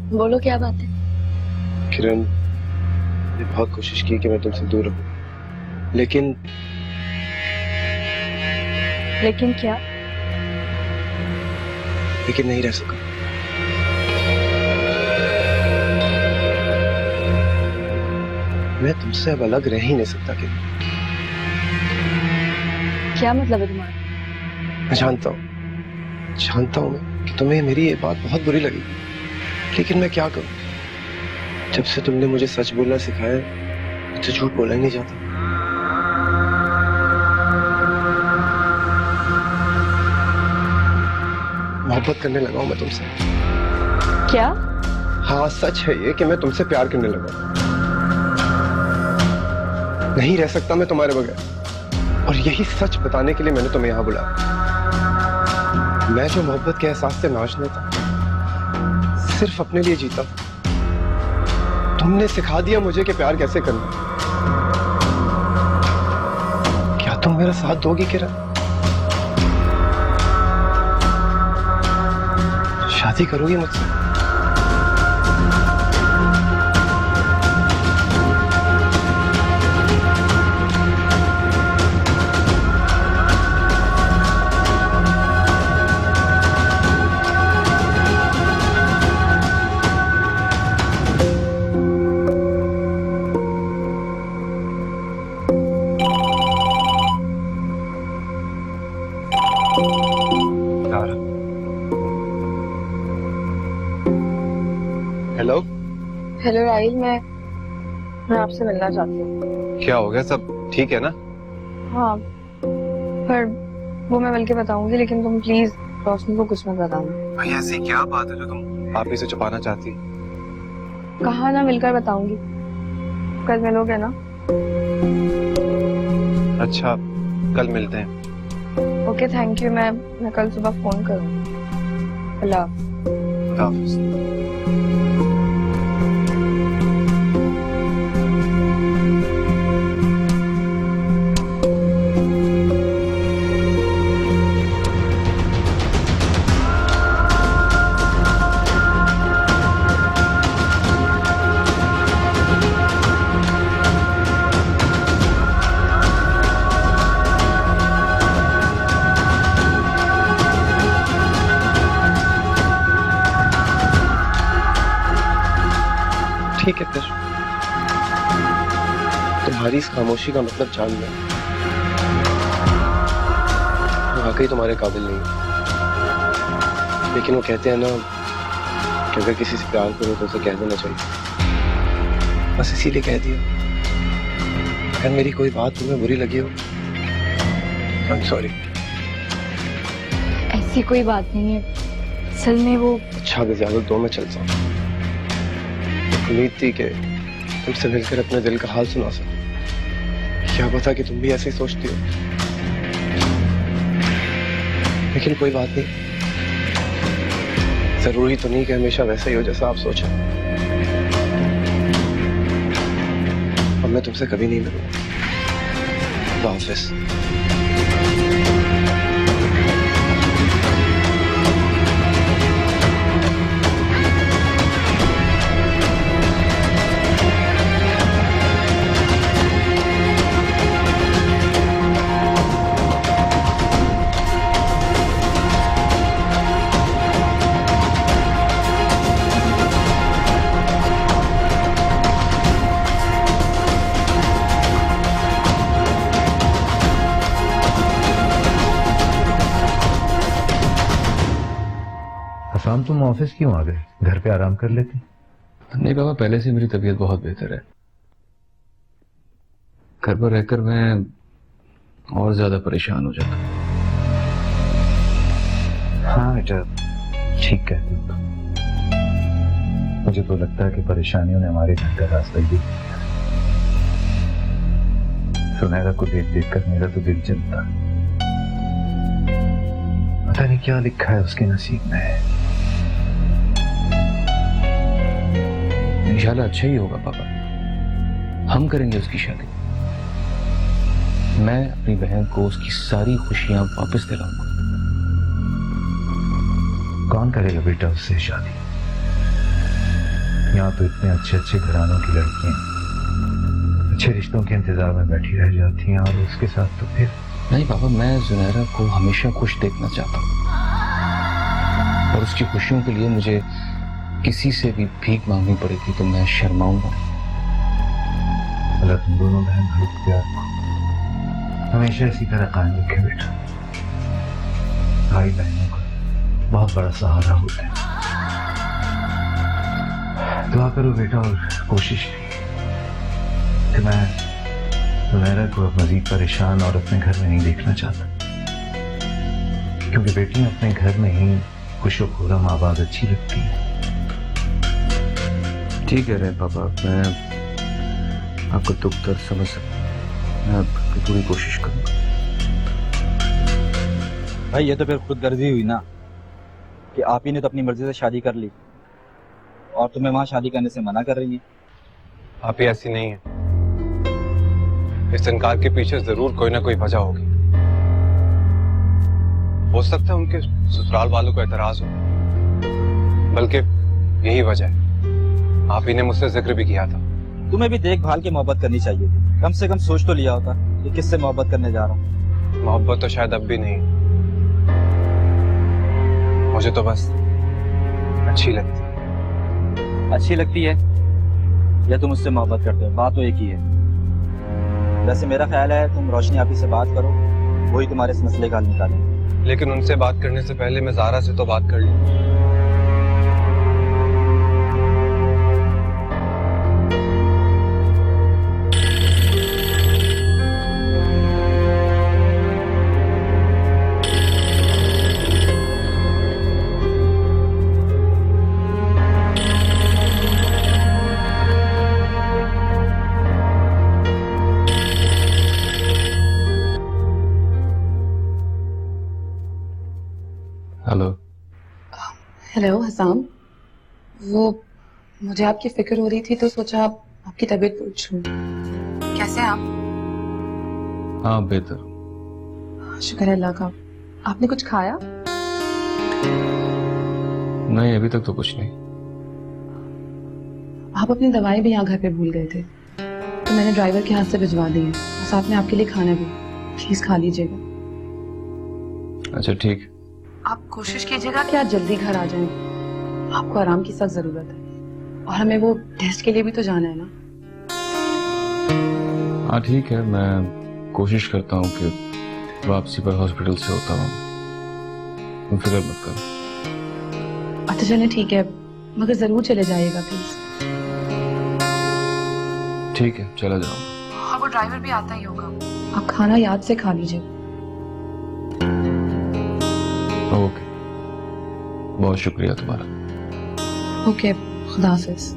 बोलो क्या बात है। किरण, मैंने बहुत कोशिश की कि मैं तुमसे दूर रहूं, लेकिन क्या? लेकिन नहीं रह सका। मैं तुमसे अब अलग रह ही नहीं सकता। क्या मतलब है तुम्हारा? मैं जानता हूँ मैं कि तुम्हें मेरी ये बात बहुत बुरी लगी, लेकिन मैं क्या करूं। जब से तुमने मुझे सच बोलना सिखाया, मुझसे झूठ बोला ही नहीं जाता। मोहब्बत करने लगा हूं मैं तुमसे। क्या? हाँ, सच है ये कि मैं तुमसे प्यार करने लगा। नहीं रह सकता मैं तुम्हारे बगैर, और यही सच बताने के लिए मैंने तुम्हें यहां बुलाया। मैं जो मोहब्बत के एहसास से नाचना था, सिर्फ अपने लिए जीता। तुमने सिखा दिया मुझे कि प्यार कैसे करना। क्या तुम मेरा साथ दोगी किरण? शादी करोगी मुझसे? हेलो। हेलो राहिल, मैं आपसे मिलना चाहती हूँ। क्या हो गया? सब ठीक है ना? हाँ, पर वो मैं मिल के बताऊंगी, लेकिन तुम प्लीज रोशनी को कुछ मत बताना। भाई, ऐसी क्या बात है जो तुम आप ही से छुपाना चाहती? कहा ना, मिलकर बताऊंगी। कल मिलोगे ना? अच्छा, कल मिलते हैं। Okay, thank you. मैं कल सुबह फोन करूंगी। अल्लाह। हाफिज। ठीक है फिर, तुम्हारी इस खामोशी का मतलब जान लिया। मैं वाकई तुम्हारे काबिल नहीं हूं, लेकिन वो कहते हैं ना कि अगर किसी से प्यार करो तो उसे कह देना चाहिए। बस इसीलिए कह दिया। अगर मेरी कोई बात तुम्हें बुरी लगी हो, आई एम सॉरी। ऐसी कोई बात नहीं है, असल में वो अच्छा, इजाजत दो, मैं चल सकता। उम्मीद थी कि तुमसे मिलकर अपने दिल का हाल सुना सकूं। क्या पता कि तुम भी ऐसे ही सोचती हो, लेकिन कोई बात नहीं। जरूरी तो नहीं कि हमेशा वैसा ही हो जैसा आप सोचें। अब मैं तुमसे कभी नहीं मिलूंगा। खुदा हाफिज। शाम तुम ऑफिस क्यों आ गए? घर पे आराम कर लेते। नहीं बाबा, पहले से मेरी तबीयत बहुत बेहतर है। घर पर रहकर मैं और ज्यादा परेशान हो जाता। हाँ बेटा, ठीक कहते हो। मुझे तो लगता है कि परेशानियों ने हमारे घर का रास्ता ही दिया। सुनहरा को देख देख कर मेरा तो दिल जलता। पता नहीं क्या लिखा है उसके नसीब में। इंशाल्लाह अच्छा ही होगा पापा। हम करेंगे उसकी शादी। मैं अपनी बहन को उसकी सारी खुशियां वापस दिलाऊंगा। कौन करेगा बेटा उससे शादी? यहाँ तो इतने अच्छे अच्छे घरानों की लड़कियां अच्छे रिश्तों के इंतजार में बैठी रह जाती हैं, और उसके साथ तो फिर नहीं पापा, मैं जुनैरा को हमेशा खुश देखना चाहता हूँ, और उसकी खुशियों के लिए मुझे किसी से भी भीख मांगनी पड़ेगी तो मैं शर्माऊंगा। अल्लाह तुम दोनों बहन भाई के प्यार को हमेशा इसी तरह कायम रखे बेटा। भाई बहनों का बहुत बड़ा सहारा होता है। दुआ करो बेटा, और कोशिश कि मैं जुनैरा को अब मजीद परेशान और अपने घर में नहीं देखना चाहता, क्योंकि बेटियां अपने घर में ही खुशो खुरम आबाद अच्छी लगती है। ठीक है रे पापा, मैं आपका दुख दर्द समझ सकता हूँ, मैं आपकी पूरी कोशिश करूंगा। भाई ये तो फिर खुदगर्जी हुई ना, कि आप ही ने तो अपनी मर्जी से शादी कर ली और तुम्हें वहां शादी करने से मना कर रही है। आप ही ऐसी नहीं है। इस इनकार के पीछे जरूर कोई ना कोई वजह होगी। हो सकता है उनके ससुराल वालों को एतराज हो, बल्कि यही वजह है। आप ही ने मुझसे जिक्र भी किया था। तुम्हें भी देखभाल के मोहब्बत करनी चाहिए थी, कम से कम सोच तो लिया होता कि किससे मोहब्बत करने जा रहा हूँ। मोहब्बत तो शायद अब भी नहीं, मुझे तो बस अच्छी लगती है। अच्छी लगती है या तुम उससे मोहब्बत करते हो, बात तो एक ही है। वैसे मेरा ख्याल है तुम रोशनी आपी से बात करो, वही तुम्हारे इस मसले का हल निकालें। लेकिन उनसे बात करने से पहले मैं ज़ारा से तो बात कर लूं। हेलो। हेलो हसाम, वो मुझे आपकी फिक्र हो रही थी तो सोचा आपकी तबीयत पूछ लूं। कैसे हैं आप? हाँ बेहतर। शुक्र है अल्लाह का। आपने कुछ खाया? नहीं अभी तक तो कुछ नहीं। आप अपनी दवाई भी यहाँ घर पे भूल गए थे, तो मैंने ड्राइवर के हाथ से भिजवा दी है, और साथ में आपके लिए खाना भी। प्लीज खा लीजिएगा। अच्छा ठीक। आप कोशिश कीजिएगा कि आज जल्दी घर आ जाएं। आपको आराम की सख्त जरूरत है, और हमें वो टेस्ट के लिए भी तो जाना है ना। हाँ ठीक है, मैं कोशिश करता हूँ कि वापसी पर हॉस्पिटल से होता हूँ। तुम फिक्र मत करो। अच्छा चलें ठीक है, मगर जरूर चले जाइएगा प्लीज। ठीक है चला जाऊँ। और वो ड्राइवर भी आता ही होगा। आप खाना याद से खा लीजिए। ओके, बहुत शुक्रिया तुम्हारा। ओके, खुदा हाफिज।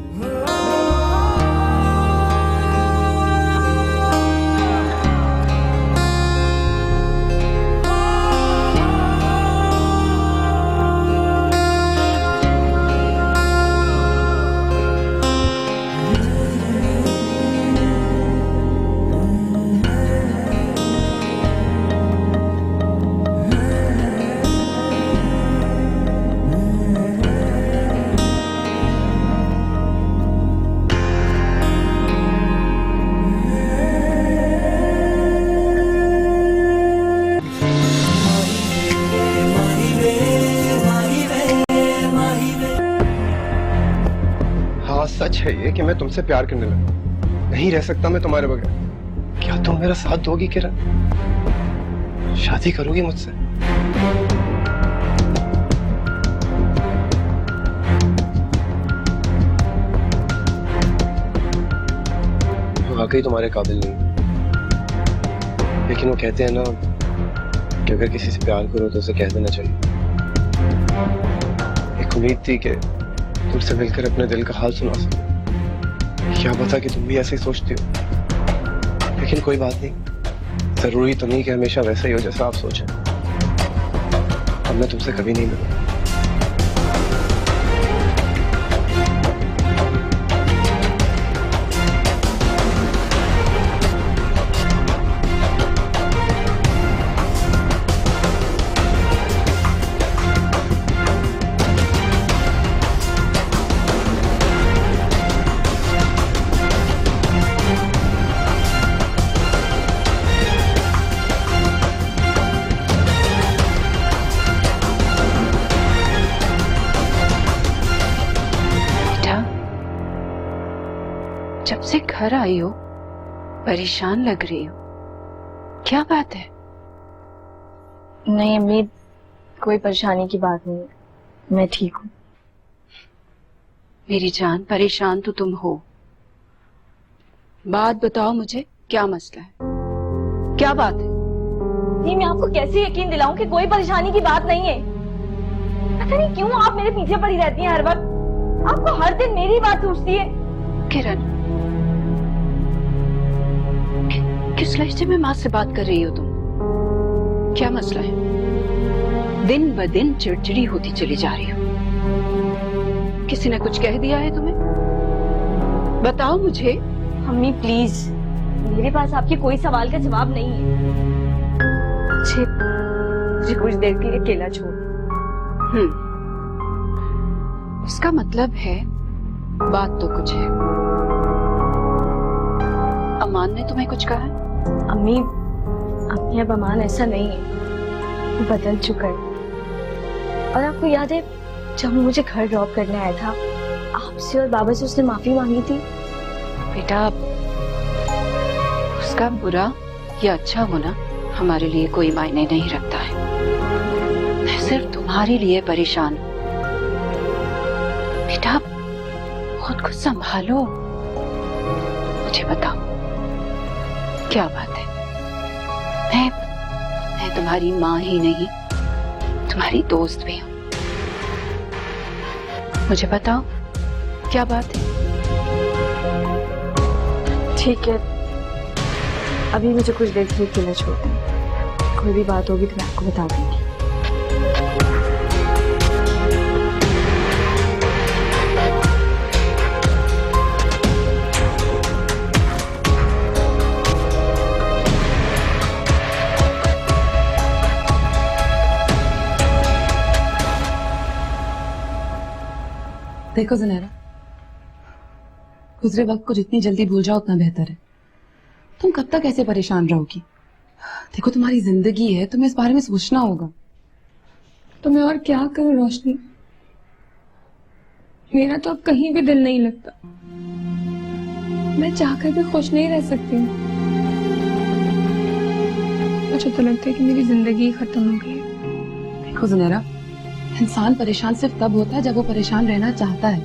सच है ये कि मैं तुमसे प्यार करने लगा। नहीं रह सकता मैं तुम्हारे बगैर। क्या तुम मेरा साथ दोगी किरण? शादी करोगी मुझसे? वाकई तुम्हारे काबिल नहीं, लेकिन वो कहते हैं ना कि अगर किसी से प्यार करो तो उसे कह देना चाहिए। एक उम्मीद थी कि तुमसे मिलकर अपने दिल का हाल सुना सकूं। क्या पता कि तुम भी ऐसे ही सोचती हो, लेकिन कोई बात नहीं। जरूरी तो नहीं कि हमेशा वैसा ही हो जैसा आप सोचें। अब मैं तुमसे कभी नहीं मिलूंगा। जब से घर आई हो परेशान लग रही हो, क्या बात है? नहीं अम्मी, कोई परेशानी की बात नहीं है, मैं ठीक हूँ। मेरी जान, परेशान तो तुम हो। बात बताओ मुझे, क्या मसला है, क्या बात है? नहीं, मैं आपको कैसे यकीन दिलाऊं कि कोई परेशानी की बात नहीं है। पता नहीं क्यों आप मेरे पीछे पड़ी रहती हैं हर वक्त। आपको हर दिन मेरी बात सोचती है। किरण, किस लहजे में माँ से बात कर रही हो तुम? क्या मसला है? दिन ब दिन चिड़चिड़ी होती चली जा रही हो। किसी ने कुछ कह दिया है तुम्हें? बताओ मुझे। अम्मी प्लीज, मेरे पास आपके कोई सवाल का जवाब नहीं है। मुझे कुछ देर के लिए अकेला छोड़। इसका मतलब है बात तो कुछ है। अमान ने तुम्हें कुछ कहा है? अम्मी, अपनी अब अमान ऐसा नहीं है, वो बदल चुका है। और आपको याद है जब वो मुझे घर ड्रॉप करने आया था, आपसे और बाबा से उसने माफी मांगी थी। बेटा, उसका बुरा या अच्छा होना हमारे लिए कोई मायने नहीं रखता है। मैं सिर्फ तुम्हारे लिए परेशान हूं। बेटा, खुद को संभालो। मुझे बताओ, क्या बात है? मैं तुम्हारी माँ ही नहीं, तुम्हारी दोस्त भी हूँ। मुझे बताओ, क्या बात है? ठीक है, अभी मुझे कुछ देर के लिए अकेला छोड़ दें। कोई भी बात होगी तो मैं आपको बता दूंगी। देखो ज़ुनैरा, गुजरे वक्त को जितनी जल्दी भूल जाओ उतना बेहतर है। तुम कब तक ऐसे परेशान रहोगी? देखो, तुम्हारी जिंदगी है, तुम्हें इस बारे में सोचना होगा। तो मैं और क्या करूं रोशनी, मेरा तो अब कहीं भी दिल नहीं लगता। मैं चाहकर भी खुश नहीं रह सकती हूँ। मुझे तो लगता है कि मेरी जिंदगी खत्म हो गई है। देखो ज़ुनैरा, इंसान परेशान सिर्फ तब होता है जब वो परेशान रहना चाहता है।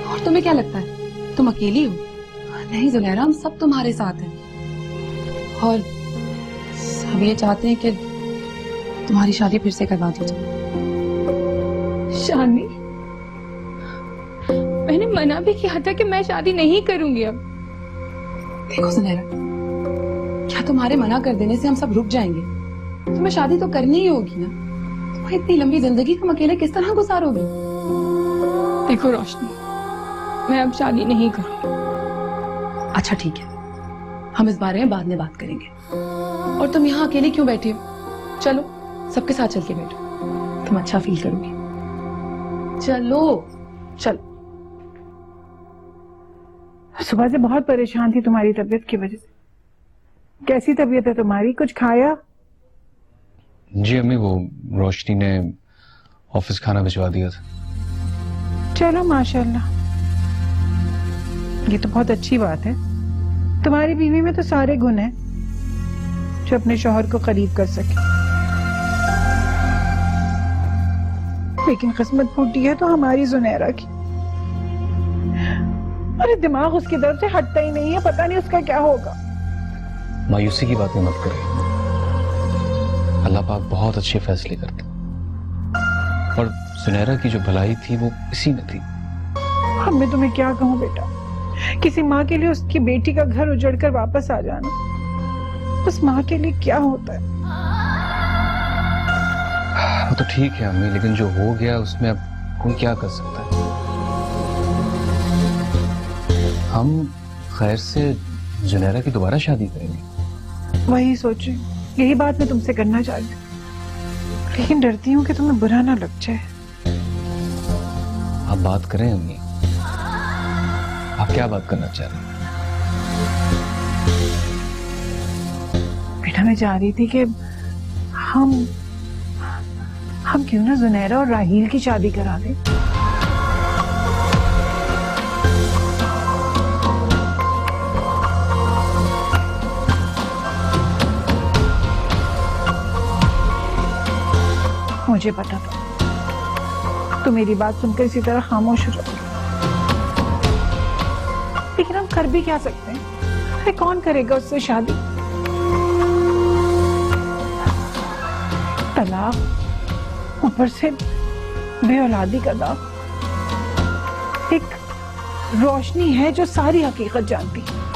और तुम्हें क्या लगता है तुम अकेली हो? नहीं ज़ुनैरा, हम सब तुम्हारे साथ हैं। और सब ये चाहते हैं कि तुम्हारी शादी फिर से करवा दी जाए। शादी? मैंने मना भी किया था कि मैं शादी नहीं करूंगी अब। देखो ज़ुनैरा, क्या तुम्हारे मना कर देने से हम सब रुक जाएंगे? तुम्हें शादी तो करनी ही होगी ना। तुम्हारी इतनी लंबी जिंदगी तुम अकेले किस तरह गुजारोगी? देखो रोशनी, मैं अब शादी नहीं करूंगी। अच्छा ठीक है, हम इस बारे में बाद में बात करेंगे। और तुम यहाँ अकेली क्यों बैठी हो? चलो सबके साथ चल के बैठो, तुम अच्छा फील करोगी। चलो चलो। सुबह से बहुत परेशान थी तुम्हारी तबीयत की वजह से। कैसी तबीयत है तुम्हारी, कुछ खाया? जी अम्मी, वो रोशनी ने ऑफिस खाना भिजवा दिया था। चलो माशाल्लाह, ये तो बहुत अच्छी बात है। तुम्हारी बीवी में तो सारे गुण हैं जो अपने शौहर को करीब कर सके। लेकिन किस्मत फूटी है तो हमारी ज़ुनैरा की। अरे दिमाग उसकी तरफ से हटता ही नहीं है, पता नहीं उसका क्या होगा। मायूसी की बातें मत करें, अल्लाह पाक बहुत अच्छे फैसले करते हैं। और सुनहरा की जो भलाई थी वो इसी में थी। अब मैं तुम्हें क्या कहूँ बेटा, किसी माँ के लिए उसकी बेटी का घर उजड़कर वापस आ जाना, उस माँ के लिए क्या होता है। वो तो ठीक है अम्मी, लेकिन जो हो गया उसमें अब कौन क्या कर सकता है। हम खैर से जुनैरा की दोबारा शादी करेंगे। वही सोचे, यही बात मैं तुमसे करना चाहती हूँ, लेकिन डरती हूँ कि तुम्हें बुरा ना लग जाए। आप बात करें अम्मी, आप क्या बात करना चाह रहे हैं? बेटा मैं चाह रही थी कि हम क्यों ना जुनैरा और राहील की शादी करा दें। मुझे पता था तो मेरी बात सुनकर इसी तरह खामोश हो जाओगे, लेकिन हम कर भी क्या सकते हैं? अरे कौन करेगा उससे शादी? तलाक, ऊपर से बेऔलादी का दाग। एक रोशनी है जो सारी हकीकत जानती है,